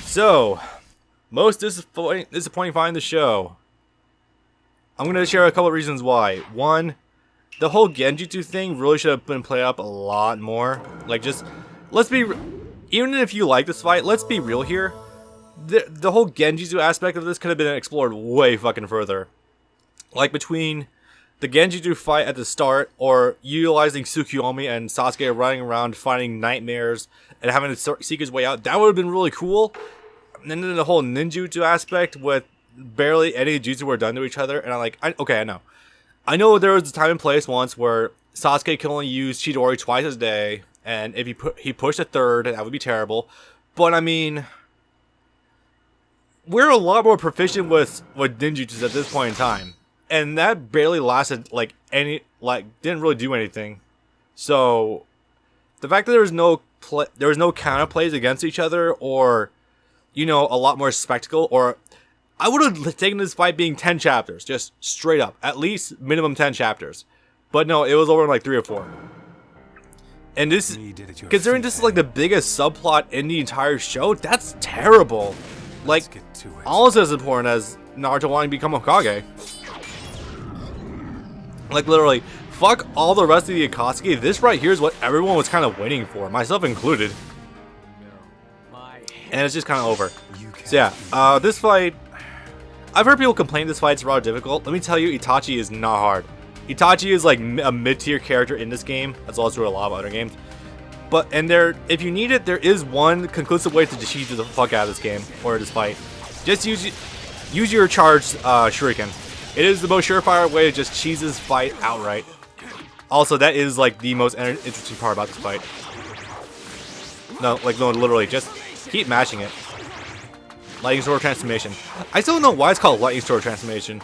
So, most disappointing find in the show. I'm going to share a couple of reasons why. One, the whole Genjutsu thing really should have been played up a lot more. Like, just, let's be, even if you like this fight, let's be real here. The whole Genjutsu aspect of this could have been explored way fucking further. Like, between the Genjutsu fight at the start, or utilizing Tsukuyomi and Sasuke running around fighting nightmares and having to seek his way out, that would have been really cool. And then the whole ninjutsu aspect with barely any jutsu were done to each other, and I know there was a time and place once where Sasuke can only use Chidori twice a day, and if he pushed a third, that would be terrible. But I mean, we're a lot more proficient with ninjutsus at this point in time, and that barely lasted didn't really do anything. So the fact that there was no counter plays against each other, or a lot more spectacle, or I would have taken this fight being 10 chapters, just straight up, at least minimum 10 chapters. But no, it was over in like 3 or 4. And this, considering this is like the biggest subplot in the entire show, that's terrible. Like, almost as important as Naruto wanting to become a Hokage. Like, literally, fuck all the rest of the Akatsuki. This right here is what everyone was kind of waiting for, myself included. And it's just kind of over. So yeah, this fight, I've heard people complain this fight's rather difficult. Let me tell you, Itachi is not hard. Itachi is like a mid-tier character in this game, as well as through a lot of other games. But, if you need it, there is one conclusive way to cheese the fuck out of this game, or this fight. Just use your charged shuriken. It is the most surefire way to just cheese this fight outright. Also, that is like the most interesting part about this fight. No, literally, just keep mashing it. Lightning Sword Transformation. I still don't know why it's called Lightning Sword Transformation.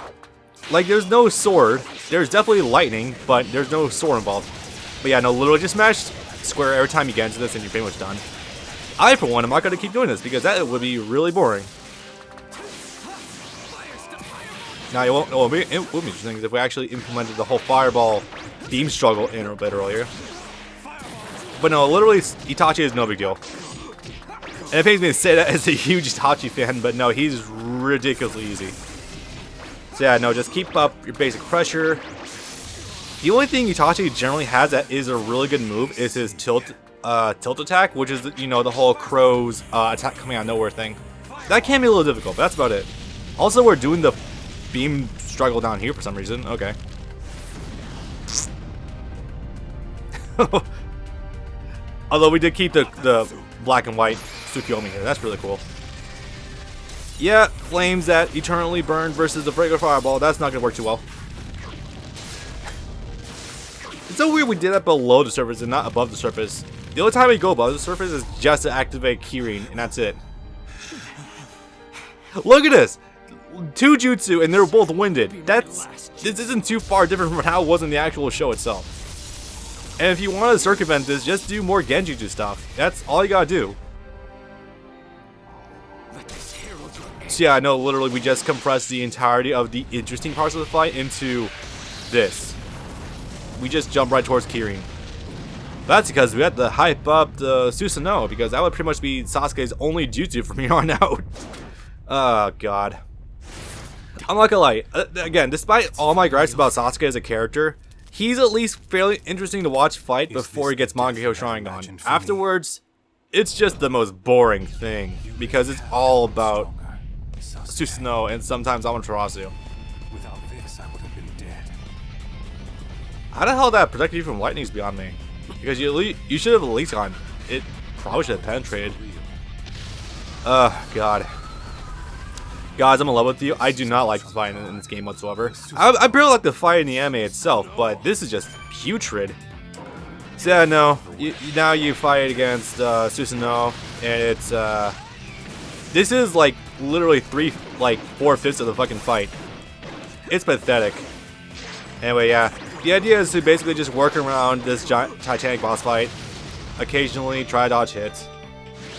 Like, there's no sword. There's definitely lightning, but there's no sword involved. But yeah, no, literally just smash square every time you get into this and you're pretty much done. I, for one, am not going to keep doing this because that would be really boring. Now, it would be interesting if we actually implemented the whole fireball beam struggle in a bit earlier. But no, literally, Itachi is no big deal. And it pains me to say that as a huge Itachi fan, but no, he's ridiculously easy. So yeah, no, just keep up your basic pressure. The only thing Itachi generally has that is a really good move is his tilt attack, which is, the whole crow's attack coming out of nowhere thing. That can be a little difficult, but that's about it. Also, we're doing the beam struggle down here for some reason. Okay. Although we did keep the black and white Tsukuyomi here. That's really cool. Yeah, flames that eternally burn versus the regular fireball. That's not going to work too well. It's so weird we did that below the surface and not above the surface. The only time we go above the surface is just to activate Kirin, and that's it. Look at this! 2 jutsu, and they're both winded. This isn't too far different from how it was in the actual show itself. And if you want to circumvent this, just do more Genjutsu stuff. That's all you gotta do. So yeah, I know, literally we just compressed the entirety of the interesting parts of the fight into this. We just jump right towards Kirin. That's because we had to hype up the Susanoo, because that would pretty much be Sasuke's only jutsu from here on out. Oh god. I'm not gonna lie, again, despite all my gripes about Sasuke as a character, he's at least fairly interesting to watch fight before he gets Mangekyo Sharingan. Afterwards, it's just the most boring thing, because it's all about Susanoo and sometimes Amaterasu. Without this, I would have been dead. How the hell that protected you from lightning is beyond me. Because you should have at least gone. It probably should have penetrated. God. Guys, I'm in love with you. I do not like this fight in this game whatsoever. I barely like the fight in the anime itself, but this is just putrid. So yeah, no. Now you fight against Susanoo, and it's this is like literally 4/5 of the fucking fight. It's pathetic. Anyway, yeah. The idea is to basically just work around this giant Titanic boss fight. Occasionally try to dodge hits.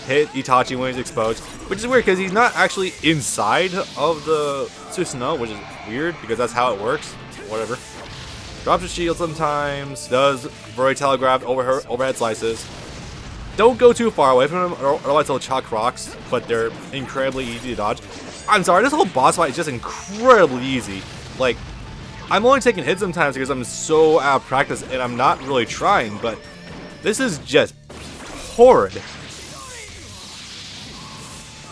Hit Itachi when he's exposed. Which is weird because he's not actually inside of the Susanoo, which is weird because that's how it works. Whatever. Drops his shield sometimes. Does very telegraphed overhead slices. don't go too far away from him, or otherwise they'll chuck rocks, but they're incredibly easy to dodge. I'm sorry, this whole boss fight is just incredibly easy. Like, I'm only taking hits sometimes because I'm so out of practice and I'm not really trying, but this is just horrid.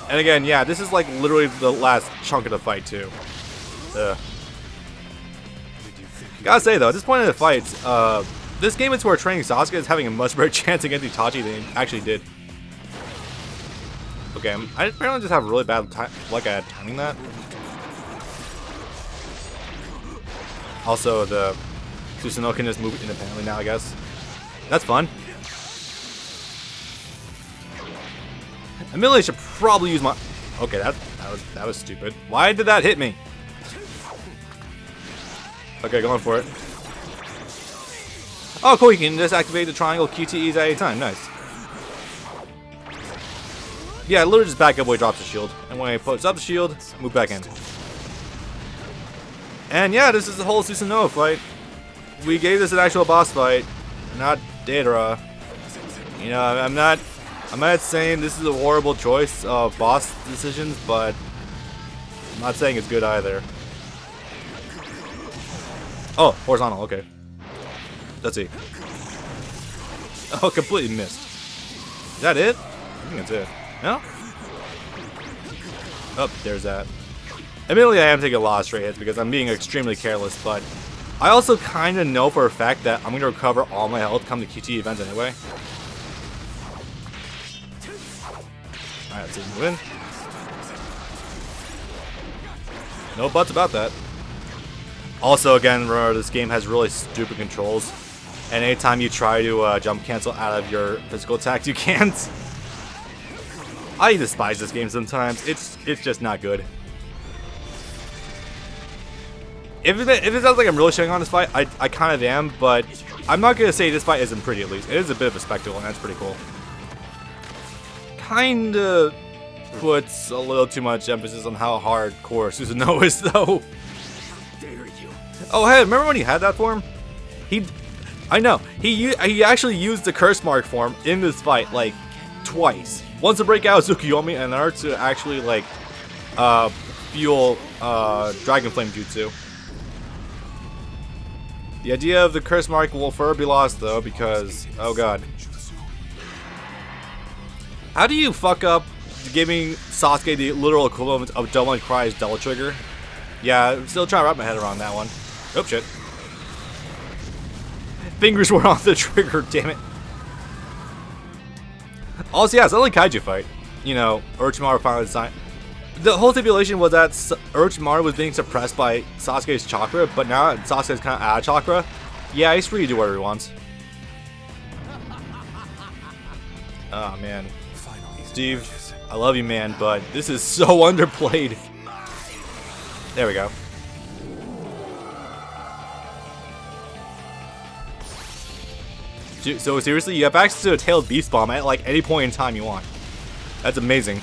And again, yeah, this is like literally the last chunk of the fight too. Gotta say though, at this point in the fights, this game is where training Sasuke is having a much better chance against Itachi than he actually did. Okay, I apparently just have really bad luck at timing that. Also, the Susanoo can just move independently now, I guess. That's fun. Admittedly, I should probably use my... Okay, that was stupid. Why did that hit me? Okay, going for it. Oh, cool, you can just activate the triangle QTEs at any time. Nice. Yeah, literally just back up when he drops the shield. And when he puts up the shield, move back in. And yeah, this is the whole Susanoo fight. We gave this an actual boss fight, not Deidara. You know, I'm not saying this is a horrible choice of boss decisions, but I'm not saying it's good either. Oh, horizontal, okay. Let's see. Oh, completely missed. Is that it? I think that's it. No? Oh, there's that. Admittedly, I am taking a lot of straight hits because I'm being extremely careless, but I also kind of know for a fact that I'm going to recover all my health come to QT events anyway. Alright, let's see. Win. No buts about that. Also, again, remember, this game has really stupid controls. And anytime you try to jump cancel out of your physical attacks, you can't. I despise this game sometimes. It's just not good. If it sounds like I'm really shitting on this fight, I kind of am, but I'm not going to say this fight isn't pretty at least. It is a bit of a spectacle, and that's pretty cool. Kinda puts a little too much emphasis on how hardcore Susanoo is, though. Oh, hey, remember when he had that form? I know. He actually used the curse mark form in this fight, like, twice. Once to break out Tsukuyomi, and another to actually, like, fuel Dragon Flame Jutsu. The idea of the curse mark will forever be lost, though, because, oh god. How do you fuck up giving Sasuke the literal equivalent of Devil May Cry's double trigger? Yeah, I'm still trying to wrap my head around that one. Oh shit. Fingers were on the trigger, damn it. Also, yeah, it's not like Kaiju fight. You know, Orochimaru finally signed. The whole stipulation was that Orochimaru was being suppressed by Sasuke's chakra, but now that Sasuke's kind of out of chakra, yeah, he's free to do whatever he wants. Oh man. Steve, I love you, man, but this is so underplayed. There we go. So seriously, you have access to a tailed beast bomb at like any point in time you want. That's amazing.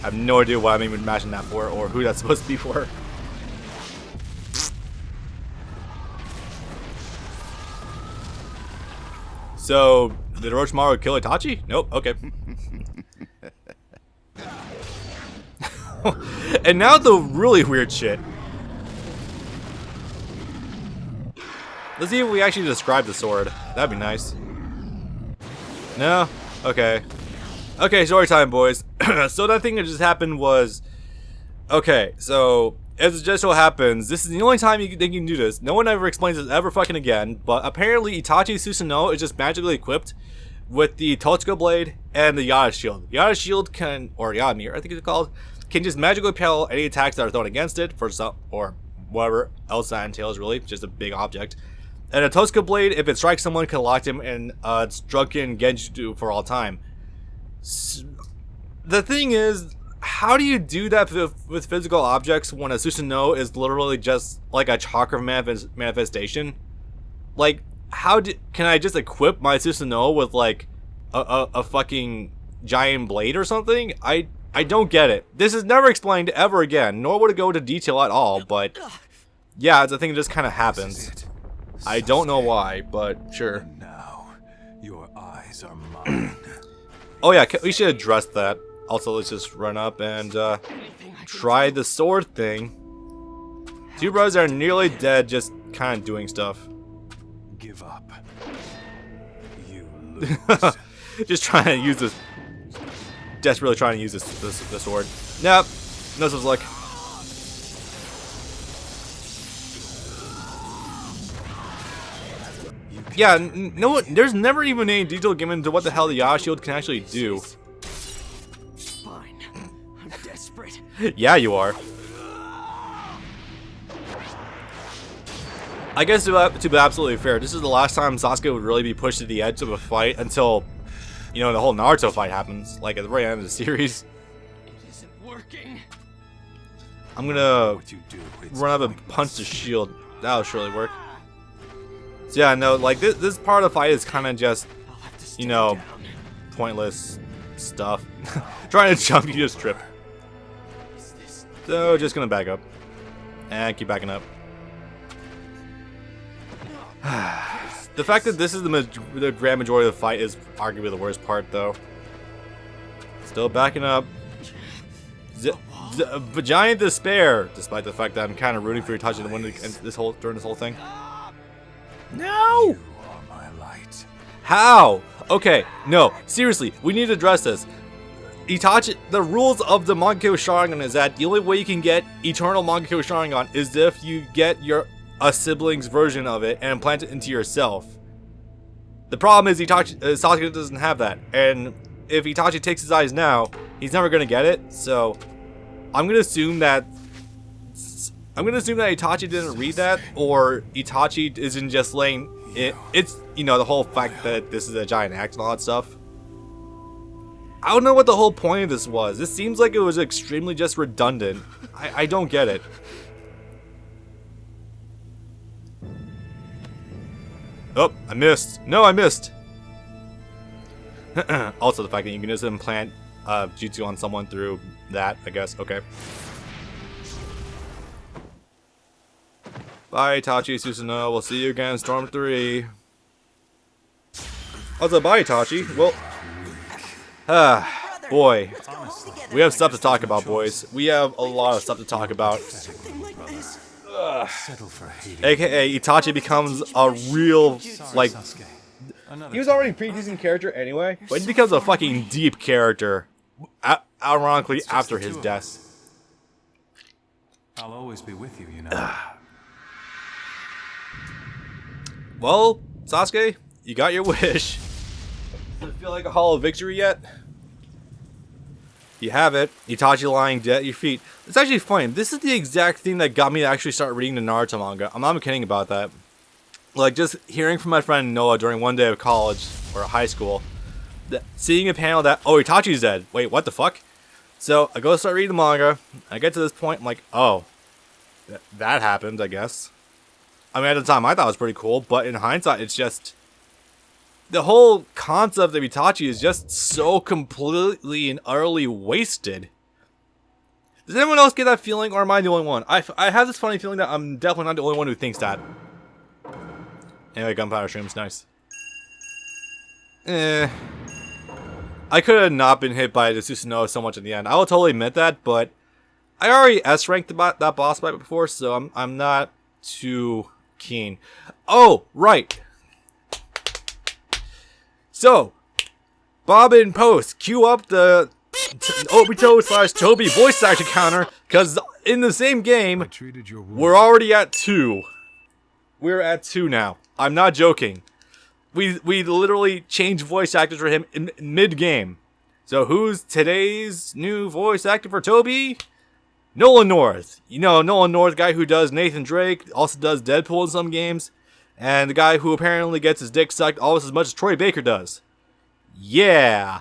I have no idea what I'm even imagining that for, or who that's supposed to be for. So, did Orochimaru kill Itachi? Nope, okay. And now the really weird shit. Let's see if we actually describe the sword. That'd be nice. No? Okay. Okay, story time, boys. So that thing that just happened was... Okay, so... As it just so happens, this is the only time you can do this. No one ever explains this ever fucking again, but apparently Itachi's Susanoo is just magically equipped with the Totsuka Blade and the Yada Shield. Yada Shield can, or Yada Mirror I think it's called, can just magically repel any attacks that are thrown against it, for some, or whatever else that entails really, just a big object. And a Totsuka Blade, if it strikes someone, can lock them in drunken Genjutsu for all time. The thing is, how do you do that with physical objects when a Susanoo is literally just like a chakra manifestation? Like, can I just equip my Susanoo with like a fucking giant blade or something? I don't get it. This is never explained ever again, nor would it go into detail at all, but yeah, it's a thing that just kind of happens. I don't know why, but sure. And now, Your eyes are mine. Oh yeah, we should address that. Also, let's just run up and try the sword thing. Two brothers are nearly dead, just kind of doing stuff. Give up. You lose. Just trying to use this. Desperately trying to use this sword. Nope. No such luck. Yeah, no. There's never even any detail given to what the hell the Yas shield can actually do. Fine. I'm desperate. Yeah, you are. I guess to be absolutely fair, this is the last time Sasuke would really be pushed to the edge of a fight until, you know, the whole Naruto fight happens, like at the very end of the series. It isn't working. I'm gonna What you do, it's run up and pointless. punch the shield. That'll surely work. So yeah, no, like this part of the fight is kind of just, I'll have to you know, down. pointless stuff. Trying to jump, you just trip. Is this So just gonna back up and keep backing up. The fact that this is the grand majority of the fight is arguably the worst part, though. Still backing up. Giant despair, despite the fact that I'm kind of rooting for Itachi to win during this whole thing. No! You are my light. How? Okay, no, seriously, we need to address this. Itachi, the rules of the Mangekyo Sharingan is that the only way you can get Eternal Mangekyo Sharingan is if you get a sibling's version of it and implant it into yourself. The problem is Sasuke doesn't have that, and if Itachi takes his eyes now, he's never gonna get it. So I'm gonna assume that Itachi didn't read that, or Itachi isn't just laying it. It's, you know, the whole fact that this is a giant axe and all that stuff. I don't know what the whole point of this was. This seems like it was extremely just redundant. I don't get it. Oh, I missed. No, I missed. Also, the fact that you can just implant jutsu on someone through that, I guess. Okay. Bye, Itachi, Susanoo. We'll see you again in Storm 3. Also, bye, Itachi. Well, boy. We have stuff to talk about, boys. We have a lot of stuff to talk about. something like this? Settle for hating. AKA, Itachi becomes a real, like, Sasuke. Another he was already a pretty decent character anyway, but he becomes a fucking deep character, ironically, after his death. I'll always be with you, you know. Well, Sasuke, you got your wish. Does it feel like a hollow victory yet? You have it. Itachi lying dead at your feet. It's actually funny. This is the exact thing that got me to actually start reading the Naruto manga. I'm not kidding about that. Like, just hearing from my friend Noah during one day of college, or high school, seeing a panel that, oh, Itachi's dead. Wait, what the fuck? So, I go start reading the manga. I get to this point, I'm like, oh, that happened, I guess. I mean, at the time, I thought it was pretty cool, but in hindsight, it's just... the whole concept of Itachi is just so completely and utterly wasted. Does anyone else get that feeling, or am I the only one? I have this funny feeling that I'm definitely not the only one who thinks that. Anyway, gunpowder shrooms, nice. I could have not been hit by the Susanoo so much in the end. I will totally admit that, but I already S-ranked that boss fight before, so I'm not too keen. Oh, right. So, Bob in post, cue up the Obito/Tobi voice actor counter, because in the same game, I treated your wound. we're already at 2. We're at 2 now. I'm not joking. We literally changed voice actors for him in mid-game. So who's today's new voice actor for Tobi? Nolan North. You know, Nolan North, guy who does Nathan Drake, also does Deadpool in some games. And the guy who apparently gets his dick sucked almost as much as Troy Baker does. Yeah.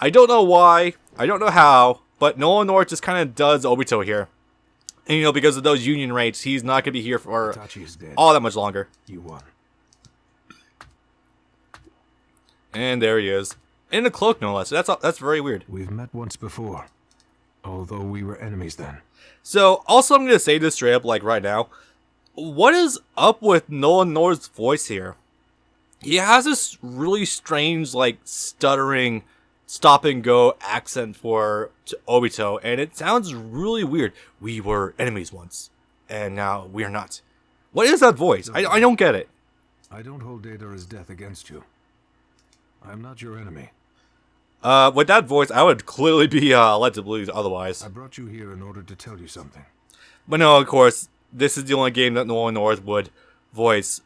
I don't know why. I don't know how. But Nolan North just kind of does Obito here. And, you know, because of those union rates, he's not going to be here for Itachi is dead. all that much longer. You won. And there he is. In a cloak, no less. That's very weird. We've met once before, although we were enemies then. So, also I'm going to say this straight up, like, right now. What is up with Nolan North's voice here? he has this really strange, like, stuttering, stop and go accent for Obito, and it sounds really weird. We were enemies once, and now we are not. What is that voice? I don't get it. I don't hold Deidara's death against you. I'm not your enemy. With that voice, I would clearly be led to believe otherwise. I brought you here in order to tell you something. But no, of course, this is the only game that Nolan North would voice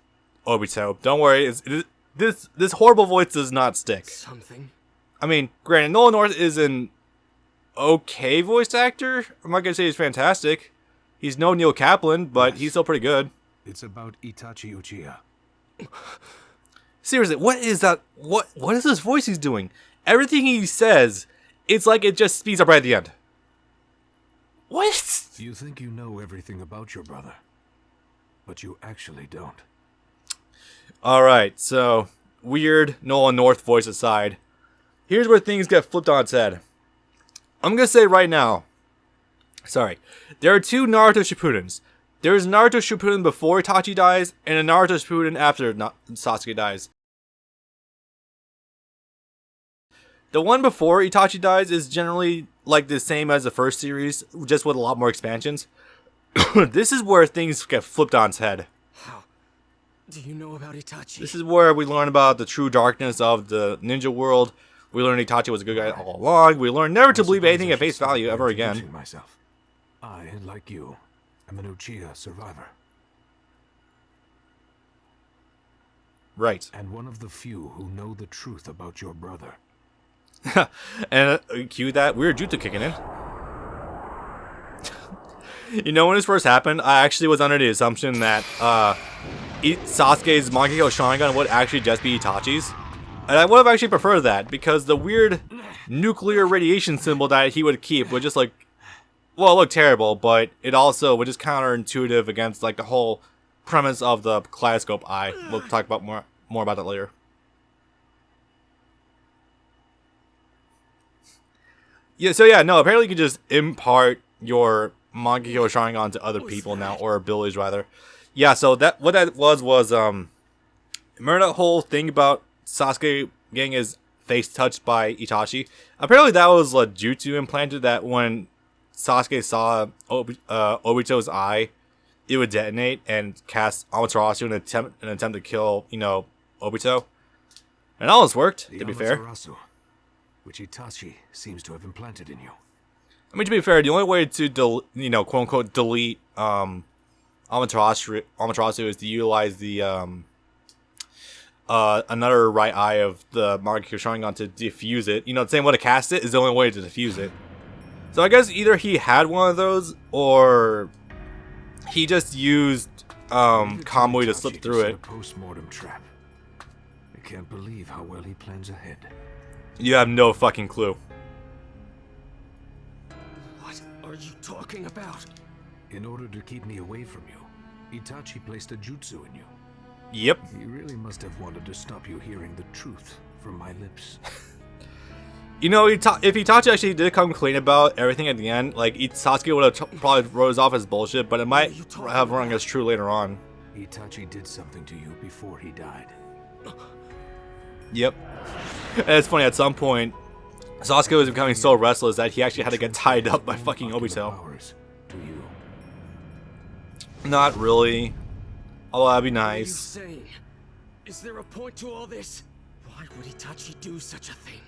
Obito. Don't worry, this horrible voice does not stick. Something. I mean, granted, Nolan North is an okay voice actor. I'm not gonna say he's fantastic. He's no Neil Kaplan, but he's still pretty good. It's about Itachi Uchiha. Seriously, what is that? What is this voice he's doing? Everything he says, it's like it just speeds up right at the end. What? You think you know everything about your brother, but you actually don't. Alright, so, weird Nolan North voice aside, here's where things get flipped on its head. I'm gonna say right now, sorry, there are two Naruto Shippudens. There's Naruto Shippuden before Itachi dies, and a Naruto Shippuden after Sasuke dies. The one before Itachi dies is generally like the same as the first series, just with a lot more expansions. This is where things get flipped on its head. How do you know about Itachi? This is where we learn about the true darkness of the ninja world. We learn Itachi was a good guy all along. We learn never to believe anything at face value ever again. Myself. I, like you, am an Uchiha survivor. Right. And one of the few who know the truth about your brother. And cue that weird jutsu kicking in. You know, when this first happened, I actually was under the assumption that Sasuke's Mangekyo Sharingan would actually just be Itachi's. And I would have actually preferred that, because the weird nuclear radiation symbol that he would keep would just like, well, it looked terrible, but it also was just counterintuitive against like the whole premise of the kaleidoscope eye. We'll talk about more about that later. Yeah, so yeah, no, apparently you can just impart your Mangekyo Sharingan to other people now, or abilities rather. Yeah, so what that was remember that whole thing about Sasuke getting his face touched by Itachi? Apparently that was a jutsu implanted that when Sasuke saw Obito's eye, it would detonate and cast Amaterasu in an attempt to kill, you know, Obito. And almost worked, to be fair. Which Itachi seems to have implanted in you. I mean, to be fair, the only way to, you know, quote unquote, delete Amaterasu is to utilize the another right eye of the Mangekyo Sharingan to defuse it. You know, the same way to cast it is the only way to defuse it. So I guess either he had one of those, or he just used Kamui to slip through it. Post-mortem trap. I can't believe how well he plans ahead. You have no fucking clue. What are you talking about? In order to keep me away from you, Itachi placed a jutsu in you. Yep. He really must have wanted to stop you hearing the truth from my lips. You know, if Itachi actually did come clean about everything at the end, like, Sasuke would have probably wrote us off as bullshit, but it might have rung as true later on. Itachi did something to you before he died. Yep. And it's funny, at some point, Sasuke was becoming so restless that he actually had to get tied up by fucking Obito. Do you? Not really. Although that'd be What are you nice. saying? Is there a point to all this? Why would Itachi do such a thing?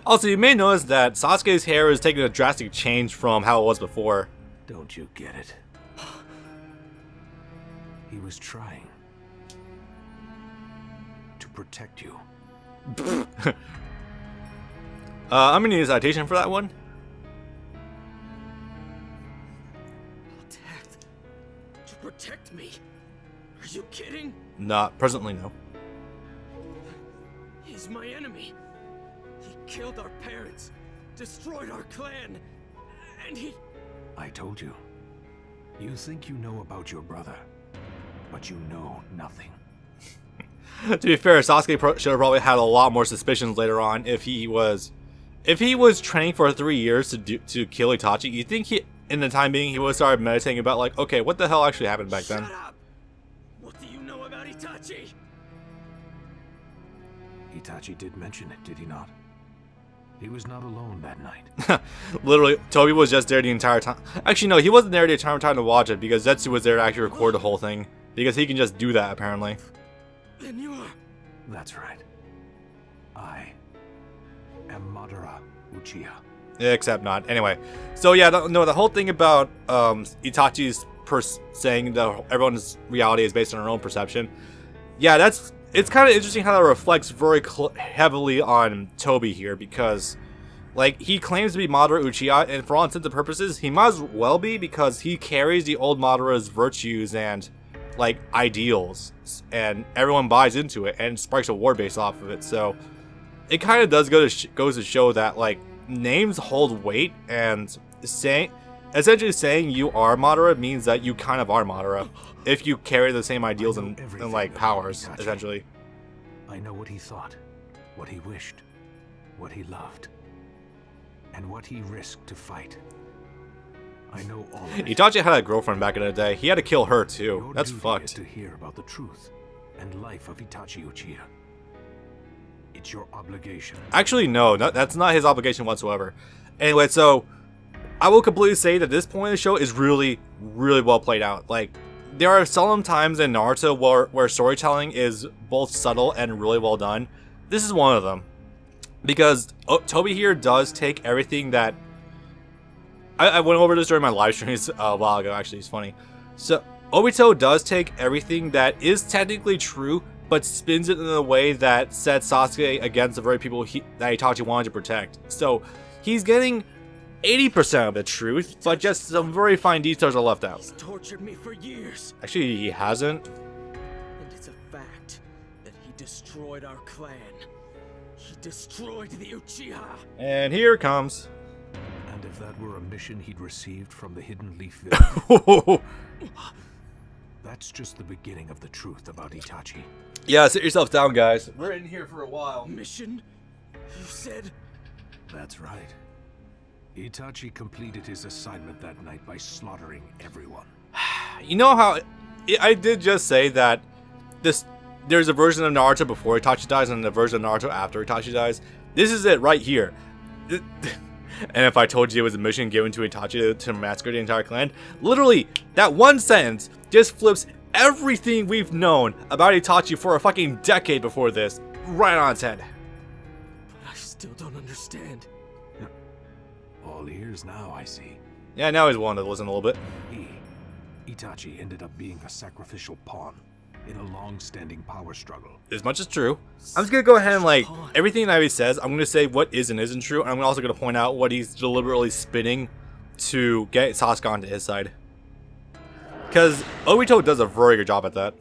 Also, you may notice that Sasuke's hair is taking a drastic change from how it was before. Don't you get it? He was trying to protect you. I'm gonna need a citation for that one. To protect me? Are you kidding? Not presently, no. He's my enemy. He killed our parents, destroyed our clan, and he... I told you. You think you know about your brother, but you know nothing. To be fair, Sasuke should have probably had a lot more suspicions later on if he was training for 3 years to kill Itachi. You think in the time being, he would have started meditating about like, okay, what the hell actually happened back then? Shut up! What do you know about Itachi? Itachi did mention it, did he not? He was not alone that night. Literally, Tobi was just there the entire time. Actually, no, he wasn't there the entire time to watch it because Zetsu was there to actually record the whole thing. Because he can just do that, apparently. Then you are... That's right. I am Madara Uchiha. Except not. Anyway, so yeah, the whole thing about Itachi's saying that everyone's reality is based on their own perception. Yeah, it's kind of interesting how that reflects very heavily on Tobi here because, like, he claims to be Madara Uchiha, and for all intents and purposes, he might as well be because he carries the old Madara's virtues and, like, ideals, and everyone buys into it and sparks a war based off of it. So it kind of does goes to show that, like, names hold weight, and essentially saying you are Madara means that you kind of are Madara if you carry the same ideals and like powers, essentially. I know what he thought, what he wished, what he loved, and what he risked to fight. I know all of it. Itachi had a girlfriend back in the day. He had to kill her too. Your That's duty fucked. is to hear about the truth and life of Itachi Uchiha. It's your obligation. Actually, no, that's not his obligation whatsoever. Anyway, so I will completely say that this point in the show is really, really well played out. Like, there are seldom times in Naruto where storytelling is both subtle and really well done. This is one of them. Because Tobi here does take everything that... I went over this during my live streams a while ago, actually, it's funny. So, Obito does take everything that is technically true, but spins it in a way that sets Sasuke against the very people that Itachi wanted to protect. So, he's getting 80% of the truth, but just some very fine details are left out. He's tortured me for years. Actually, he hasn't. And it's a fact that he destroyed our clan. He destroyed the Uchiha. And here it comes. And if that were a mission he'd received from the Hidden Leaf Village, that's just the beginning of the truth about Itachi. Yeah, sit yourself down, guys. We're in here for a while. Mission? You said? That's right. Itachi completed his assignment that night by slaughtering everyone. You know how I did just say that there's a version of Naruto before Itachi dies and a version of Naruto after Itachi dies. This is it right here. And if I told you it was a mission given to Itachi to massacre the entire clan, literally that one sentence just flips everything we've known about Itachi for a fucking decade before this right on its head. But I still don't understand. All ears now, I see. Yeah, now he's willing to listen a little bit. Itachi ended up being a sacrificial pawn in a long-standing power struggle. As much as true. I'm just gonna go ahead and, like, everything that he says, I'm gonna say what is and isn't true, and I'm also gonna point out what he's deliberately spinning to get Sasuke onto his side. Because Obito does a very good job at that.